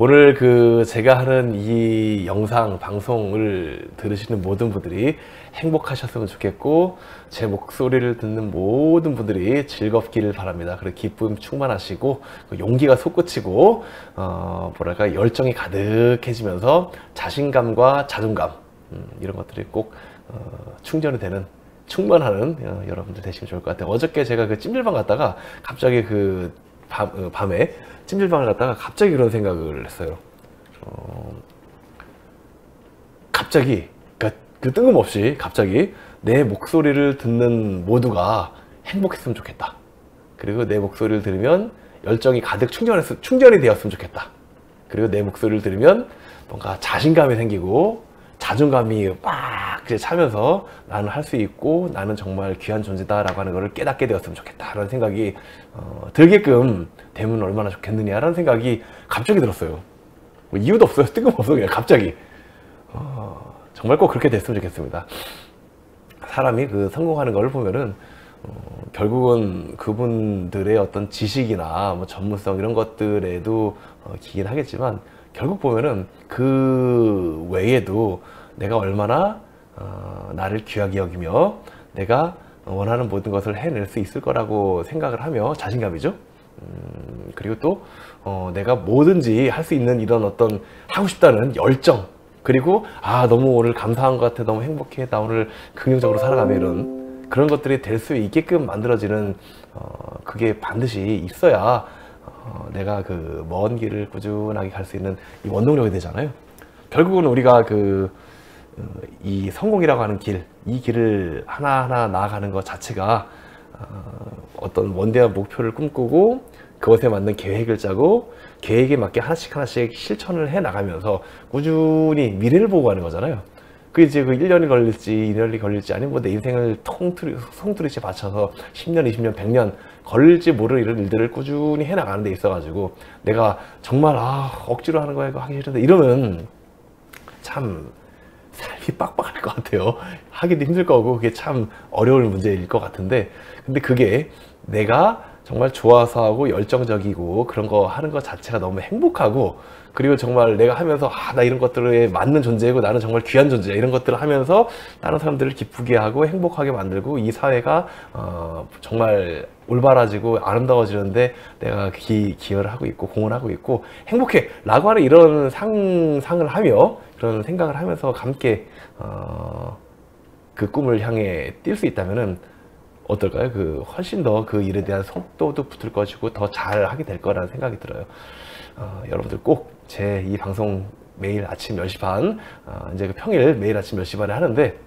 오늘 제가 하는 이 영상 방송을 들으시는 모든 분들이 행복하셨으면 좋겠고, 제 목소리를 듣는 모든 분들이 즐겁기를 바랍니다. 그리고 기쁨 충만하시고 용기가 솟구치고 뭐랄까 열정이 가득해지면서 자신감과 자존감 이런 것들이 꼭 충전이 되는, 충만하는 여러분들 되시면 좋을 것 같아요. 어저께 제가 그 찜질방 갔다가 갑자기 밤에 찜질방을 갔다가 갑자기 그런 생각을 했어요. 갑자기 그 뜬금없이 갑자기 내 목소리를 듣는 모두가 행복했으면 좋겠다. 그리고 내 목소리를 들으면 열정이 가득 충전이 되었으면 좋겠다. 그리고 내 목소리를 들으면 뭔가 자신감이 생기고 자존감이 막 차면서 나는 할 수 있고 나는 정말 귀한 존재다 라고 하는 것을 깨닫게 되었으면 좋겠다 라는 생각이 들게끔 되면 얼마나 좋겠느냐 라는 생각이 갑자기 들었어요. 뭐 이유도 없어요. 뜬금없어. 그냥 갑자기 정말 꼭 그렇게 됐으면 좋겠습니다. 사람이 성공하는 걸 보면은 결국은 그분들의 어떤 지식이나 뭐 전문성 이런 것들에도 기긴 하겠지만, 결국 보면은 그 외에도 내가 얼마나 나를 귀하게 여기며 내가 원하는 모든 것을 해낼 수 있을 거라고 생각을 하며 자신감이죠. 그리고 또 내가 뭐든지 할 수 있는 이런 어떤 하고 싶다는 열정, 그리고 너무 오늘 감사한 것 같아, 너무 행복해, 나 오늘 긍정적으로 살아가며 이런 그런 것들이 될 수 있게끔 만들어지는 그게 반드시 있어야 내가 먼 길을 꾸준하게 갈 수 있는 이 원동력이 되잖아요. 결국은 우리가 이 성공이라고 하는 이 길을 하나하나 나아가는 것 자체가 어떤 원대한 목표를 꿈꾸고 그것에 맞는 계획을 짜고 계획에 맞게 하나씩 실천을 해 나가면서 꾸준히 미래를 보고 가는 거잖아요. 그게 이제 1년이 걸릴지 2년이 걸릴지, 아니면 뭐 내 인생을 송두리째 바쳐서 10년, 20년, 100년 걸릴지 모를 이런 일들을 꾸준히 해 나가는 데 있어 가지고 내가 정말 억지로 하는 거야, 이거 하기 싫은데 이러면 참 삶이 빡빡할 것 같아요. 하기도 힘들 거고 그게 참 어려울 문제일 것 같은데, 근데 그게 내가 정말 좋아서 하고 열정적이고 그런 거 하는 것 자체가 너무 행복하고, 그리고 정말 내가 하면서 나 이런 것들에 맞는 존재고 나는 정말 귀한 존재야, 이런 것들을 하면서 다른 사람들을 기쁘게 하고 행복하게 만들고 이 사회가 정말 올바라지고 아름다워지는데 내가 기여를 하고 있고 공헌을 하고 있고 행복해 라고 하는 이런 상상을 하며 그런 생각을 하면서 함께 그 꿈을 향해 뛸 수 있다면은 어떨까요? 훨씬 더 그 일에 대한 속도도 붙을 것이고 더 잘 하게 될 거라는 생각이 들어요. 여러분들 꼭 제 이 방송 매일 아침 10시 반, 이제 평일 매일 아침 10시 반에 하는데,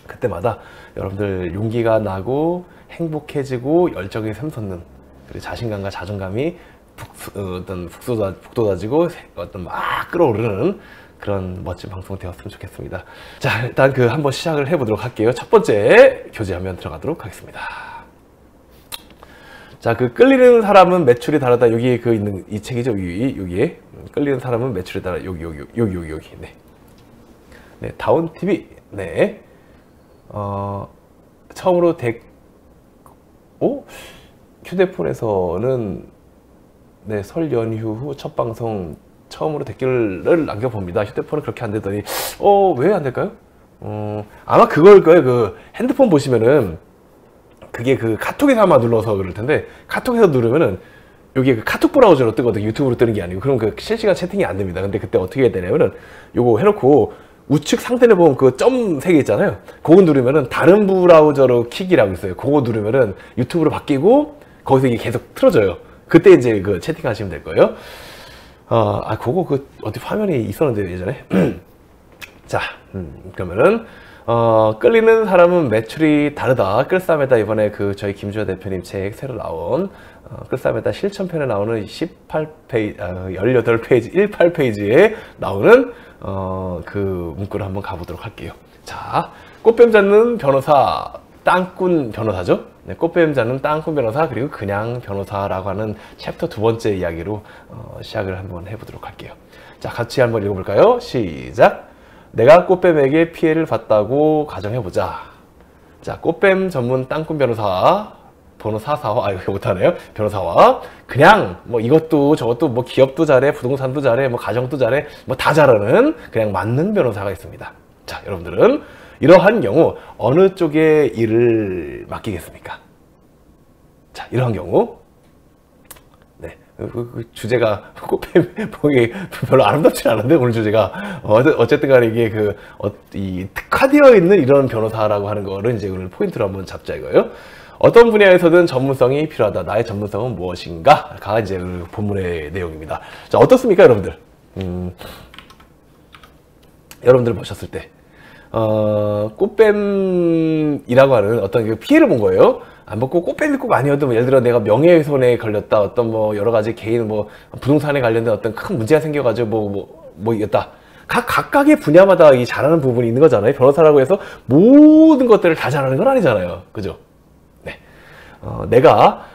그때마다 여러분들 용기가 나고 행복해지고 열정이 샘솟는, 그리고 자신감과 자존감이 북돋아지고 어떤 막 끌어오르는 그런 멋진 방송 되었으면 좋겠습니다. 자, 일단 한번 시작을 해보도록 할게요. 첫 번째 교재 화면 들어가도록 하겠습니다. 자, 끌리는 사람은 매출이 다르다. 여기에 있는 이 책이죠. 여기에 끌리는 사람은 매출이 다르다. 여기. 네, 다운 TV. 네. 처음으로 휴대폰에서는 네, 설 연휴 후 첫 방송 처음으로 댓글을 남겨봅니다. 휴대폰은 그렇게 안 되더니 왜 안 될까요? 아마 그걸 거예요. 핸드폰 보시면은 그게 카톡에서 아마 눌러서 그럴 텐데, 카톡에서 누르면은 여기 카톡 브라우저로 뜨거든요. 유튜브로 뜨는 게 아니고. 그럼 실시간 채팅이 안 됩니다. 근데 그때 어떻게 해야 되냐면은 요거 해놓고 우측 상단에 보면 점 3개 있잖아요. 그거 누르면은 다른 브라우저로 킥이라고 있어요. 그거 누르면은 유튜브로 바뀌고 거기서 이게 계속 틀어져요. 그때 이제 채팅하시면 될 거예요. 그거 어디 화면이 있었는데 예전에. 자, 그러면은 끌리는 사람은 매출이 다르다. 끌싸매다. 이번에 저희 김주하 대표님 책 새로 나온 끌싸매다 실천편에 나오는 18페이지, 18페이지, 18페이지에 나오는 문구를 한번 가보도록 할게요. 자, 꽃뱀 잡는 변호사, 땅꾼 변호사죠. 네, 꽃뱀 잡는 땅꾼 변호사, 그리고 그냥 변호사라고 하는 챕터 두 번째 이야기로 시작을 한번 해보도록 할게요. 자, 같이 한번 읽어볼까요? 시작! 내가 꽃뱀에게 피해를 봤다고 가정해보자. 자, 꽃뱀 전문 땅꾼 변호사, 변호사사와, 이거 못하네요. 변호사와, 그냥, 뭐 이것도 저것도 뭐 기업도 잘해, 부동산도 잘해, 뭐 가정도 잘해, 뭐 다 잘하는, 그냥 맞는 변호사가 있습니다. 자, 여러분들은 이러한 경우, 어느 쪽에 일을 맡기겠습니까? 자, 이러한 경우, 네. 그 주제가 꽃뱀 보기 별로 아름답지 않은데, 오늘 주제가. 어쨌든 간에 이게 이 특화되어 있는 이런 변호사라고 하는 거를 이제 오늘 포인트로 한번 잡자 이거예요. 어떤 분야에서든 전문성이 필요하다. 나의 전문성은 무엇인가?가 이제 오늘 본문의 내용입니다. 자, 어떻습니까, 여러분들? 여러분들 보셨을 때, 꽃뱀이라고 하는 어떤 그 피해를 본 거예요. 뭐 꼭 꽃뱀이 꼭 아니어도, 예를 들어 내가 명예훼손에 걸렸다, 어떤 뭐 여러 가지 개인 뭐 부동산에 관련된 어떤 큰 문제가 생겨가지고 이었다. 각각의 분야마다 이 잘하는 부분이 있는 거잖아요. 변호사라고 해서 모든 것들을 다 잘하는 건 아니잖아요. 그죠? 네. 내가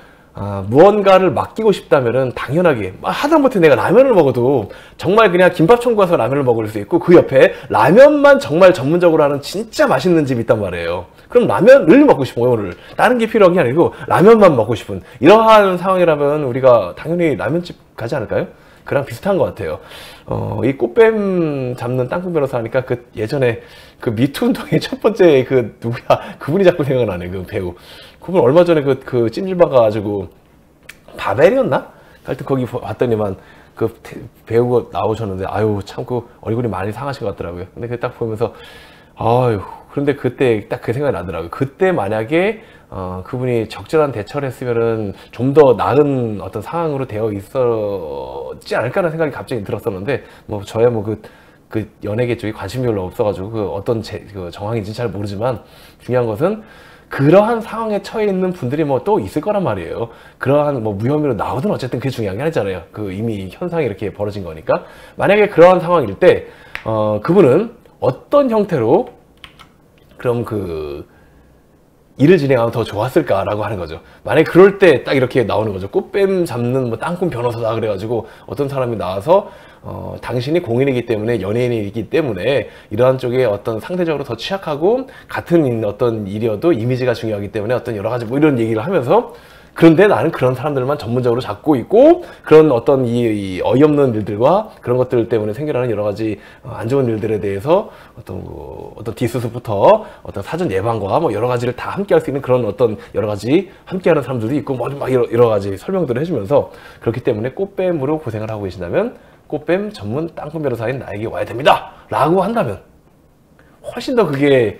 무언가를 맡기고 싶다면은 당연하게 하다못해 내가 라면을 먹어도 정말 그냥 김밥 청구해서 라면을 먹을 수 있고, 그 옆에 라면만 정말 전문적으로 하는 진짜 맛있는 집이 있단 말이에요. 그럼 라면을 먹고 싶은 거예요. 오늘 다른 게 필요한 게 아니고 라면만 먹고 싶은 이러한 상황이라면 우리가 당연히 라면집 가지 않을까요? 그랑 비슷한 것 같아요. 이 꽃뱀 잡는 땅콩 변호사 하니까 그 예전에 그 미투 운동의 첫 번째 그 누구야, 그분이 자꾸 생각나네. 그 배우. 그분 얼마 전에 그 찜질방 가가지고 바벨이었나? 하여튼 거기 봤더니만 그 배우가 나오셨는데, 아유 참 그 얼굴이 많이 상하신 것 같더라고요. 근데 그 딱 보면서 아유, 그런데 그때 딱 그 생각이 나더라고요. 그때 만약에 그분이 적절한 대처를 했으면은 좀 더 나은 어떤 상황으로 되어 있었지 않을까라는 생각이 갑자기 들었었는데, 뭐 저야 뭐 그 연예계 쪽에 관심이 별로 없어가지고 그 어떤 그 정황인지 잘 모르지만, 중요한 것은 그러한 상황에 처해 있는 분들이 뭐 또 있을 거란 말이에요. 그러한 뭐 무혐의로 나오든 어쨌든 그게 중요한 게 아니잖아요. 그 이미 현상이 이렇게 벌어진 거니까. 만약에 그러한 상황일 때 그분은 어떤 형태로 그럼 그 일을 진행하면 더 좋았을까라고 하는 거죠. 만약에 그럴 때 딱 이렇게 나오는 거죠. 꽃뱀 잡는 뭐 땅콩 변호사다 그래가지고 어떤 사람이 나와서 당신이 공인이기 때문에, 연예인이기 때문에 이러한 쪽에 어떤 상대적으로 더 취약하고 같은 어떤 일이어도 이미지가 중요하기 때문에 어떤 여러 가지 뭐 이런 얘기를 하면서, 그런데 나는 그런 사람들만 전문적으로 잡고 있고, 그런 어떤 이 어이없는 일들과 그런 것들 때문에 생겨나는 여러 가지 안 좋은 일들에 대해서 어떤 뒷수습부터 어떤 사전 예방과 뭐 여러 가지를 다 함께 할 수 있는 그런 어떤 여러 가지 함께 하는 사람들도 있고, 뭐 막 여러 가지 설명들을 해주면서, 그렇기 때문에 꽃뱀으로 고생을 하고 계신다면 꽃뱀 전문 땅콩 변호사인 나에게 와야 됩니다 라고 한다면 훨씬 더 그게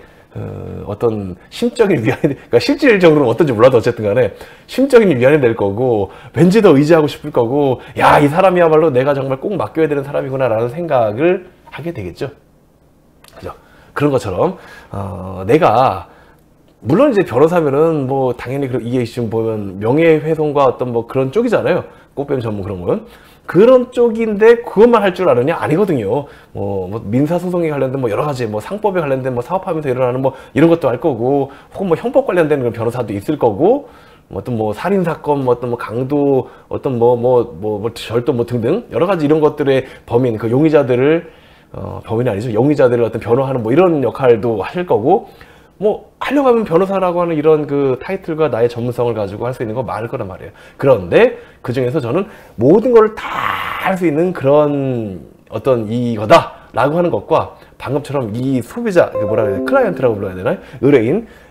어떤 심적인 위안이, 그러니까 실질적으로는 어떤지 몰라도 어쨌든 간에 심적인 위안이 될 거고, 왠지 더 의지하고 싶을 거고, 야, 이 사람이야말로 내가 정말 꼭 맡겨야 되는 사람이구나 라는 생각을 하게 되겠죠. 그죠? 그런 것처럼 내가 물론 이제 변호사면은 뭐 당연히 이게 지금 보면 명예훼손과 어떤 뭐 그런 쪽이잖아요. 꽃뱀 전문 그런 건. 그런 쪽인데 그것만 할 줄 아느냐? 아니거든요. 뭐 민사소송에 관련된 뭐 여러 가지 뭐 상법에 관련된 뭐 사업하면서 일어나는 뭐 이런 것도 할 거고, 혹은 뭐 형법 관련된 그런 변호사도 있을 거고, 어떤 뭐 살인 사건, 뭐 어떤 뭐 강도, 어떤 뭐 절도 뭐 등등 여러 가지 이런 것들의 범인, 그 용의자들을 범인이 아니죠. 용의자들을 어떤 변호하는 뭐 이런 역할도 하실 거고, 뭐 하려고 하면 변호사라고 하는 이런 그 타이틀과 나의 전문성을 가지고 할 수 있는 거 많을 거란 말이에요. 그런데 그 중에서 저는 모든 걸 다 할 수 있는 그런 어떤 이거다 라고 하는 것과, 방금처럼 이 소비자, 뭐라 그래야 돼? 클라이언트라고 불러야 되나요?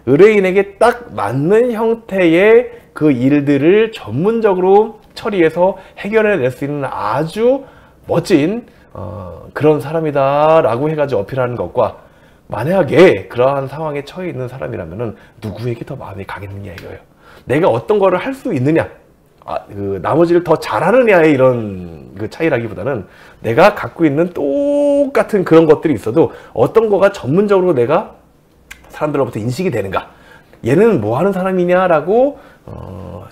의뢰인에게 딱 맞는 형태의 그 일들을 전문적으로 처리해서 해결해낼 수 있는 아주 멋진 그런 사람이다 라고 해가지고 어필하는 것과, 만약에 그러한 상황에 처해 있는 사람이라면은 누구에게 더 마음이 가겠느냐 이거예요. 내가 어떤 거를 할 수 있느냐, 그 나머지를 더 잘하느냐의 이런 그 차이라기보다는, 내가 갖고 있는 똑같은 그런 것들이 있어도 어떤 거가 전문적으로 내가 사람들로부터 인식이 되는가, 얘는 뭐 하는 사람이냐라고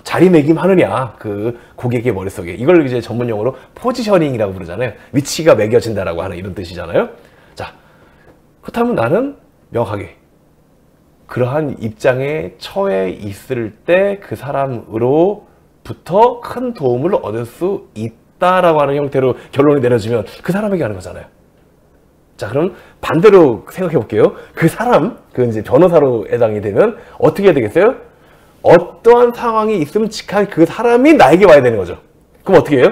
자리매김하느냐, 그 고객의 머릿속에. 이걸 이제 전문용어로 포지셔닝이라고 부르잖아요. 위치가 매겨진다라고 하는 이런 뜻이잖아요. 자, 그렇다면 나는 명확하게 그러한 입장에 처해 있을 때 그 사람으로부터 큰 도움을 얻을 수 있다라고 하는 형태로 결론이 내려지면 그 사람에게 하는 거잖아요. 자, 그럼 반대로 생각해 볼게요. 그 사람, 그 이제 변호사로 해당이 되면 어떻게 해야 되겠어요? 어떠한 상황이 있으면 직한 그 사람이 나에게 와야 되는 거죠. 그럼 어떻게 해요?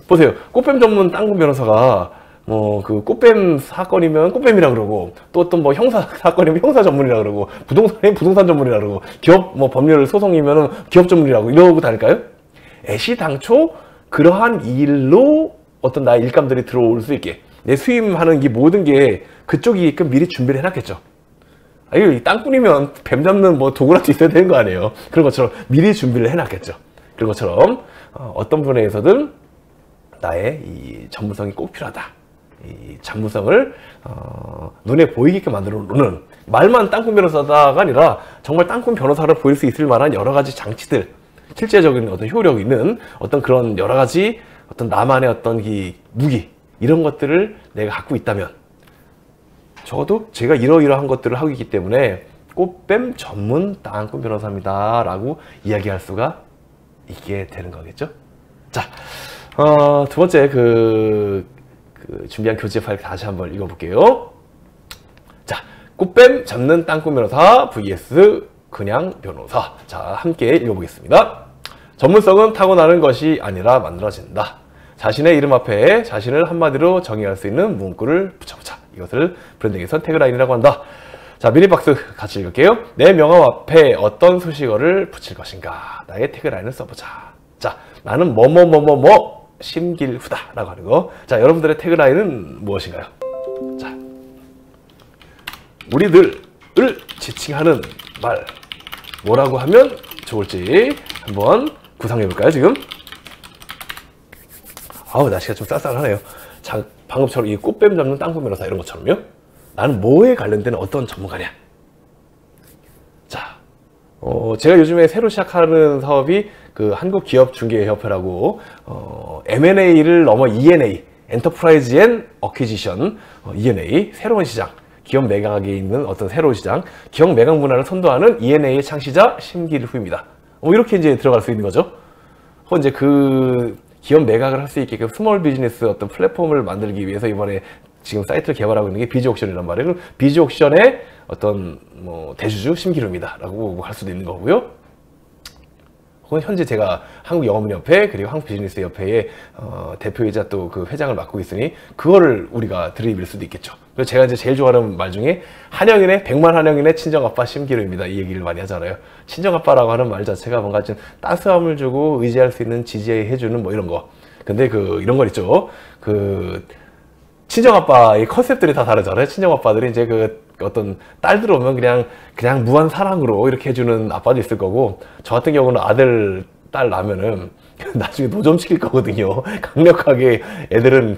보세요. 꽃뱀 전문 땅콩 변호사가 뭐 그 꽃뱀 사건이면 꽃뱀이라 그러고, 또 어떤 뭐 형사 사건이면 형사 전문이라 그러고, 부동산이면 부동산 전문이라 그러고, 기업 뭐 법률 소송이면 기업 전문이라고 이러고 다닐까요? 애시당초 그러한 일로 어떤 나의 일감들이 들어올 수 있게 내 수임하는 이 모든 게 그쪽이게끔 미리 준비를 해놨겠죠. 아유, 땅꾼이면 뱀 잡는 뭐 도구라도 있어야 되는 거 아니에요. 그런 것처럼 미리 준비를 해놨겠죠. 그런 것처럼 어떤 분야에서든 나의 이 전문성이 꼭 필요하다. 이 전문성을 눈에 보이게끔 만들어 놓는, 말만 땅꾼 변호사가 아니라 정말 땅꾼 변호사로 보일 수 있을 만한 여러 가지 장치들, 실제적인 어떤 효력 있는 어떤 그런 여러 가지 어떤 나만의 어떤 이 무기, 이런 것들을 내가 갖고 있다면, 적어도 제가 이러이러한 것들을 하고 있기 때문에 꽃뱀 전문 땅꾼 변호사입니다 라고 이야기할 수가 있게 되는 거겠죠. 자, 두 번째 그 준비한 교재 파일 다시 한번 읽어볼게요. 자, 꽃뱀 잡는 땅꾼 변호사 vs 그냥 변호사. 자, 함께 읽어보겠습니다. 전문성은 타고나는 것이 아니라 만들어진다. 자신의 이름 앞에 자신을 한마디로 정의할 수 있는 문구를 붙여보자. 이것을 브랜딩에서 태그라인이라고 한다. 자, 미니박스 같이 읽을게요. 내 명함 앞에 어떤 수식어를 붙일 것인가. 나의 태그라인을 써보자. 자, 나는 뭐뭐뭐뭐뭐 심길후다 라고 하는 거. 자, 여러분들의 태그라인은 무엇인가요? 자, 우리들을 지칭하는 말, 뭐라고 하면 좋을지 한번 구상해 볼까요? 지금 아우, 날씨가 좀 쌀쌀하네요. 자, 방금처럼 이 꽃뱀 잡는 땅콩 변호사 이런 것처럼요. 나는 뭐에 관련된 어떤 전문가냐. 자, 제가 요즘에 새로 시작하는 사업이 그 한국기업중개협회라고 M&A를 넘어 E&A, 엔터프라이즈 앤 어퀴지션, E&A, 새로운 시장, 기업 매각에 있는 어떤 새로운 시장, 기업 매각 문화를 선도하는 E&A의 창시자 심길후입니다. 이렇게 이제 들어갈 수 있는 거죠. 이제 그 기업 매각을 할 수 있게끔 스몰 비즈니스 어떤 플랫폼을 만들기 위해서 이번에 지금 사이트를 개발하고 있는 게 비즈옥션이란 말이에요. 그럼 비즈옥션의 어떤 뭐 대주주 심길후입니다 라고 할 수도 있는 거고요. 혹은 현재 제가 한국영업인협회 그리고 한국비즈니스협회의 대표이자 또 그 회장을 맡고 있으니 그거를 우리가 들이밀 수도 있겠죠. 그래서 제가 이제 제일 좋아하는 말 중에 한영인의 100만 한영인의 친정아빠 심길후입니다. 이 얘기를 많이 하잖아요. 친정아빠라고 하는 말 자체가 뭔가 좀 따스함을 주고 의지할 수 있는, 지지해주는 뭐 이런 거. 근데 이런 거 있죠. 친정아빠의 컨셉들이 다 다르잖아요. 친정아빠들이 이제 어떤 딸들 오면 그냥 무한 사랑으로 이렇게 해주는 아빠도 있을 거고, 저 같은 경우는 아들, 딸 나면은 나중에 노점시킬 거거든요. 강력하게 애들은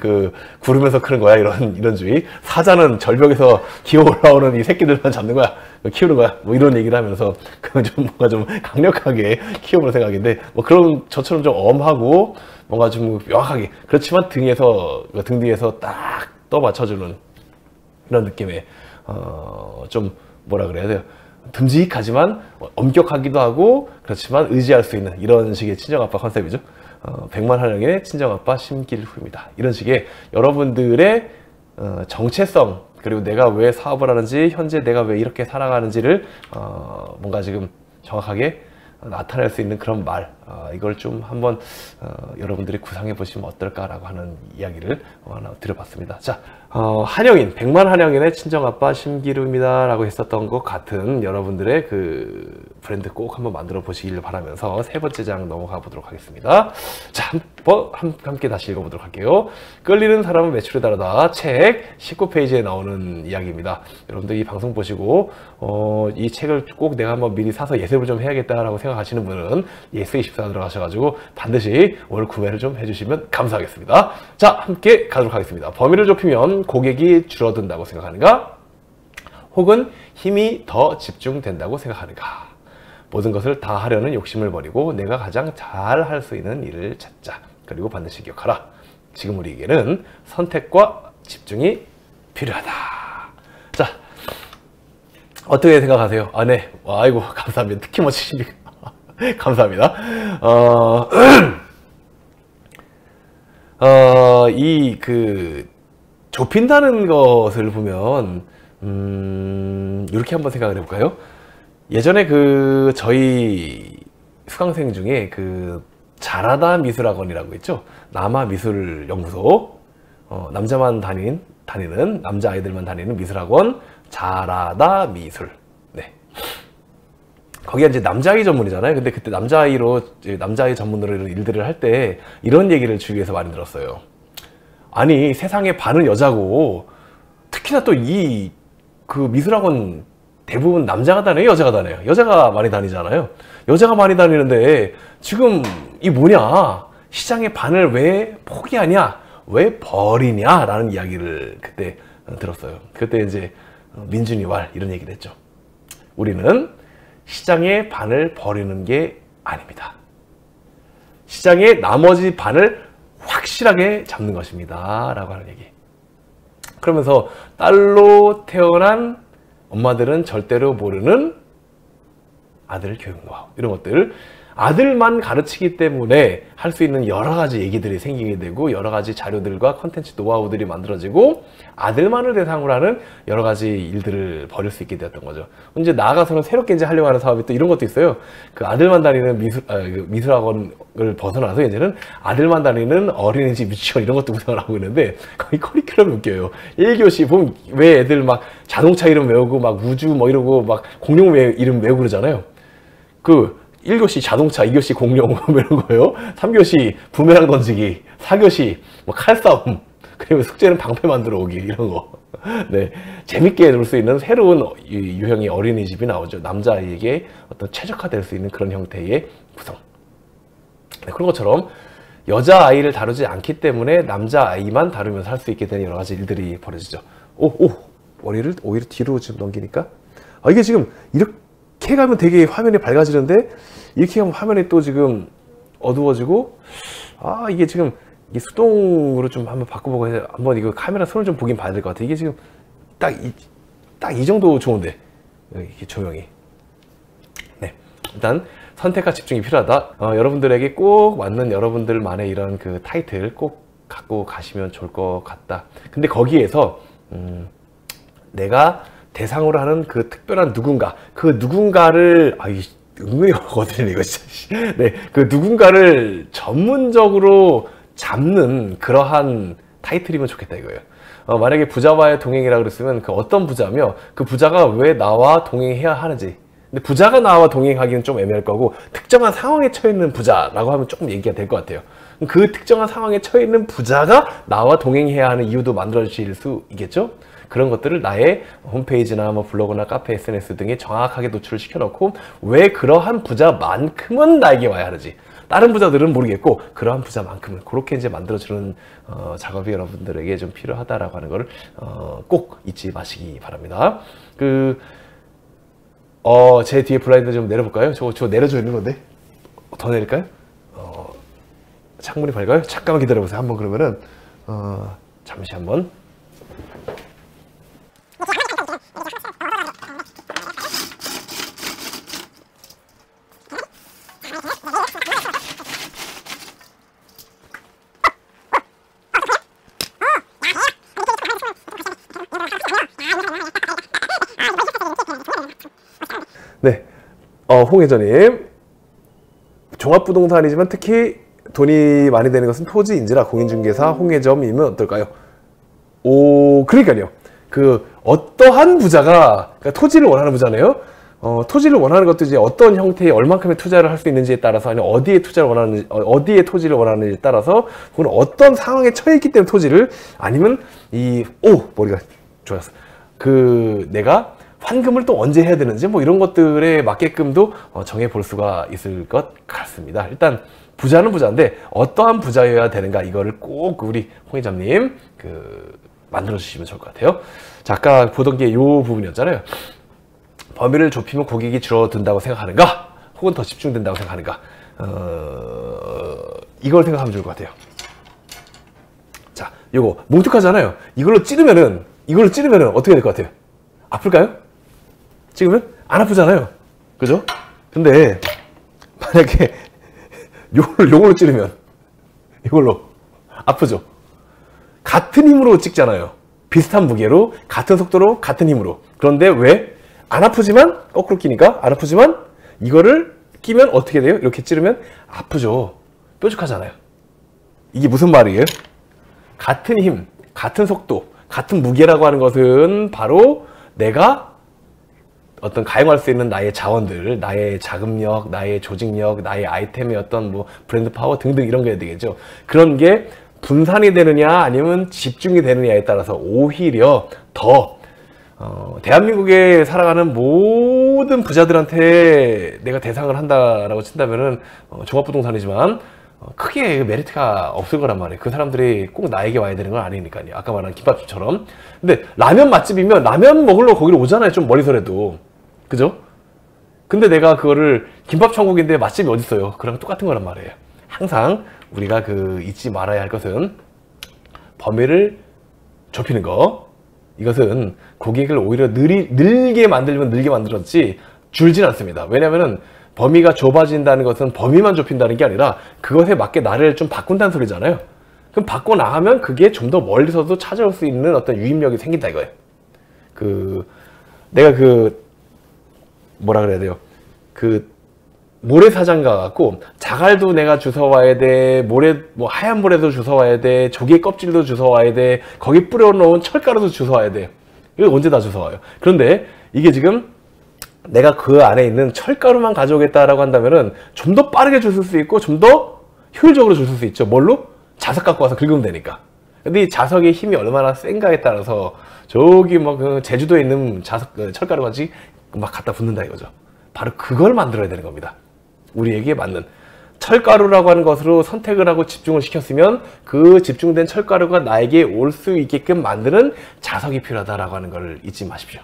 구르면서 크는 거야. 이런 주의. 사자는 절벽에서 기어 올라오는 이 새끼들만 잡는 거야. 키우는 거야. 뭐 이런 얘기를 하면서 뭔가 좀 강력하게 키워보는 생각인데, 뭐 그런 저처럼 좀 엄하고 뭔가 좀 명확하게, 그렇지만 등 뒤에서 딱 떠받쳐주는 이런 느낌의 좀 뭐라 그래야 돼요. 듬직하지만 엄격하기도 하고 그렇지만 의지할 수 있는 이런 식의 친정아빠 컨셉이죠. 100만 한영인의 친정아빠 심길후입니다. 이런 식의 여러분들의 정체성, 그리고 내가 왜 사업을 하는지, 현재 내가 왜 이렇게 살아가는지를 뭔가 지금 정확하게 나타낼 수 있는 그런 말, 이걸 좀 한번 여러분들이 구상해 보시면 어떨까라고 하는 이야기를 하나 드려봤습니다. 자, 한영인, 100만 한영인의 친정아빠 심길후입니다 라고 했었던 것 같은 여러분들의 브랜드 꼭 한번 만들어 보시길 바라면서 세 번째 장 넘어가 보도록 하겠습니다. 자, 함께 다시 읽어보도록 할게요. 끌리는 사람은 매출에 다르다. 책 19페이지에 나오는 이야기입니다. 여러분들 이 방송 보시고 이 책을 꼭 내가 한번 미리 사서 예습을 좀 해야겠다라고 생각하시는 분은 예스24 들어가셔가지고 반드시 오늘 구매를 좀 해주시면 감사하겠습니다. 자, 함께 가도록 하겠습니다. 범위를 좁히면 고객이 줄어든다고 생각하는가? 혹은 힘이 더 집중된다고 생각하는가? 모든 것을 다 하려는 욕심을 버리고 내가 가장 잘 할 수 있는 일을 찾자. 그리고 반드시 기억하라. 지금 우리에게는 선택과 집중이 필요하다. 자, 어떻게 생각하세요? 네. 아이고, 감사합니다. 특히 멋지십니까? 감사합니다. 좁힌다는 것을 보면, 이렇게 한번 생각을 해볼까요? 예전에 저희 수강생 중에 잘하다 미술학원이라고 있죠. 남아미술연구소, 남자만 다니는 남자아이들만 다니는 미술학원 잘하다 미술. 네. 거기가 이제 남자아이 전문이잖아요. 근데 그때 남자아이 전문으로 일들을 할 때 이런 얘기를 주위에서 많이 들었어요. 아니, 세상의 반은 여자고, 특히나 또 미술학원 대부분 남자가 다녀요, 여자가 다녀요? 여자가 많이 다니잖아요. 여자가 많이 다니는데 지금 이 뭐냐, 시장의 반을 왜 포기하냐, 왜 버리냐 라는 이야기를 그때 들었어요. 그때 이제 민준이왈 이런 얘기를 했죠. 우리는 시장의 반을 버리는 게 아닙니다. 시장의 나머지 반을 확실하게 잡는 것입니다 라고 하는 얘기. 그러면서 딸로 태어난 엄마들은 절대로 모르는 아들 교육 노하우, 이런 것들, 아들만 가르치기 때문에 할 수 있는 여러 가지 얘기들이 생기게 되고, 여러 가지 자료들과 컨텐츠 노하우들이 만들어지고, 아들만을 대상으로 하는 여러 가지 일들을 벌일 수 있게 되었던 거죠. 이제 나아가서는 새롭게 이제 하려고 하는 사업이 또 이런 것도 있어요. 아들만 다니는 미술학원을 벗어나서 이제는 아들만 다니는 어린이집, 유치원 이런 것도 구성을 하고 있는데, 거의 커리큘럼이 웃겨요. 1교시 보면 왜 애들 막 자동차 이름 외우고 막 우주 뭐 이러고 막 공룡 이름 외우고 그러잖아요. 1교시 자동차, 2교시 공룡 이런 거예요. 3교시 부메랑 던지기, 4교시 뭐 칼싸움, 그리고 숙제는 방패 만들어 오기, 이런 거. 네, 재밌게 놀 수 있는 새로운 유형의 어린이집이 나오죠. 남자아이에게 어떤 최적화될 수 있는 그런 형태의 구성. 네, 그런 것처럼 여자아이를 다루지 않기 때문에 남자아이만 다루면서 할 수 있게 되는 여러 가지 일들이 벌어지죠. 머리를 오히려 뒤로 지금 넘기니까, 이게 지금 이렇게 가면 되게 화면이 밝아지는데, 이렇게 하면 화면이 또 지금 어두워지고, 이게 지금 수동으로 좀 한번 바꿔보고 해서 한번 이거 카메라 손을 좀 보긴 봐야 될 것 같아요. 이게 지금 딱 이 정도 좋은데, 이게 조명이. 네, 일단 선택과 집중이 필요하다. 여러분들에게 꼭 맞는 여러분들만의 이런 타이틀 꼭 갖고 가시면 좋을 것 같다. 근데 거기에서 내가 대상으로 하는 특별한 누군가, 누군가를 은근히 어거든요 이거 진짜. 네, 누군가를 전문적으로 잡는 그러한 타이틀이면 좋겠다 이거예요. 만약에 부자와의 동행이라 그랬으면 어떤 부자며 그 부자가 왜 나와 동행해야 하는지. 근데 부자가 나와 동행하기는 좀 애매할 거고, 특정한 상황에 처해 있는 부자라고 하면 조금 얘기가 될 것 같아요. 그 특정한 상황에 처해 있는 부자가 나와 동행해야 하는 이유도 만들어질 수 있겠죠. 그런 것들을 나의 홈페이지나 블로그나 카페, SNS 등에 정확하게 노출을 시켜놓고, 왜 그러한 부자만큼은 나에게 와야 하는지, 다른 부자들은 모르겠고 그러한 부자만큼은, 그렇게 이제 만들어주는 작업이 여러분들에게 좀 필요하다라고 하는 거를 꼭 잊지 마시기 바랍니다. 제 뒤에 블라인드 좀 내려볼까요? 저 내려져 있는 건데 더 내릴까요? 창문이 밝아요? 잠깐만 기다려보세요. 한번 그러면은 잠시 한번. 네, 홍 회장님, 종합부동산이지만 특히 돈이 많이 되는 것은 토지인지라 공인중개사 홍혜점이면 어떨까요? 그러니까요. 어떠한 부자가, 토지를 원하는 부자네요. 토지를 원하는 것도 이제 어떤 형태의 얼만큼의 투자를 할 수 있는지에 따라서, 아니면 어디에 투자를 원하는지, 어디에 토지를 원하는지에 따라서, 그건 어떤 상황에 처해 있기 때문에 토지를, 아니면 머리가 좋았어. 내가 환급을 또 언제 해야 되는지 이런 것들에 맞게끔도 정해 볼 수가 있을 것 같습니다. 일단 부자는 부자인데 어떠한 부자여야 되는가, 이거를 꼭 우리 홍 회장님 만들어 주시면 좋을 것 같아요. 자, 아까 보던 게 이 부분이었잖아요. 범위를 좁히면 고객이 줄어든다고 생각하는가, 혹은 더 집중된다고 생각하는가, 이걸 생각하면 좋을 것 같아요. 자, 요거 뭉툭하잖아요. 이걸로 찌르면은 어떻게 될 것 같아요? 아플까요? 찍으면 안 아프잖아요. 그죠? 근데 만약에 요걸로 찌르면 이걸로 아프죠? 같은 힘으로 찍잖아요. 비슷한 무게로, 같은 속도로, 같은 힘으로. 그런데 왜 안 아프지만, 거꾸로 끼니까 안 아프지만 이거를 끼면 어떻게 돼요? 이렇게 찌르면 아프죠. 뾰족하잖아요. 이게 무슨 말이에요? 같은 힘, 같은 속도, 같은 무게라고 하는 것은 바로 내가 어떤 가용할 수 있는 나의 자원들, 나의 자금력, 나의 조직력, 나의 아이템의 어떤 뭐 브랜드 파워 등등 이런 게 되겠죠. 그런 게 분산이 되느냐 아니면 집중이 되느냐에 따라서 오히려 더 대한민국에 살아가는 모든 부자들한테 내가 대상을 한다라고 친다면은 종합부동산이지만 크게 메리트가 없을 거란 말이에요. 그 사람들이 꼭 나에게 와야 되는 건 아니니까요. 아까 말한 김밥집처럼. 근데 라면 맛집이면 라면 먹으러 거기로 오잖아요. 좀 멀리서라도. 그죠? 근데 내가 그거를 김밥 천국인데 맛집이 어딨어요? 그랑 똑같은 거란 말이에요. 항상 우리가 잊지 말아야 할 것은 범위를 좁히는 거. 이것은 고객을 오히려 늘게 만들면 늘게 만들었지 줄진 않습니다. 왜냐면은 범위가 좁아진다는 것은 범위만 좁힌다는 게 아니라 그것에 맞게 나를 좀 바꾼다는 소리잖아요. 그럼 바꿔 나가면 그게 좀 더 멀리서도 찾아올 수 있는 어떤 유입력이 생긴다 이거예요. 내가 뭐라 그래야 돼요? 모래사장 가갖고 자갈도 내가 주워와야 돼, 하얀 모래도 주워와야 돼, 조개 껍질도 주워와야 돼, 거기 뿌려놓은 철가루도 주워와야 돼. 이거 언제 다 주워와요? 그런데 이게 지금 내가 그 안에 있는 철가루만 가져오겠다라고 한다면은 좀 더 빠르게 주실 수 있고 좀 더 효율적으로 주실 수 있죠. 뭘로? 자석 갖고 와서 긁으면 되니까. 근데 이 자석의 힘이 얼마나 센가에 따라서 저기 제주도에 있는 철가루 같이 막 갖다 붓는다 이거죠. 바로 그걸 만들어야 되는 겁니다. 우리에게 맞는 철가루라고 하는 것으로 선택을 하고 집중을 시켰으면 그 집중된 철가루가 나에게 올 수 있게끔 만드는 자석이 필요하다라고 하는 걸 잊지 마십시오.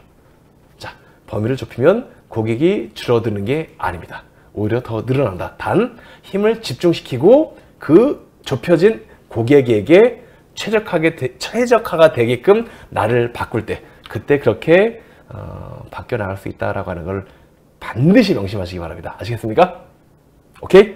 자, 범위를 좁히면 고객이 줄어드는 게 아닙니다. 오히려 더 늘어난다. 단 힘을 집중시키고 그 좁혀진 고객에게 최적화가 되게끔 나를 바꿀 때, 그때 그렇게 바뀌어 나갈 수 있다라고 하는 걸 반드시 명심하시기 바랍니다. 아시겠습니까? 오케이?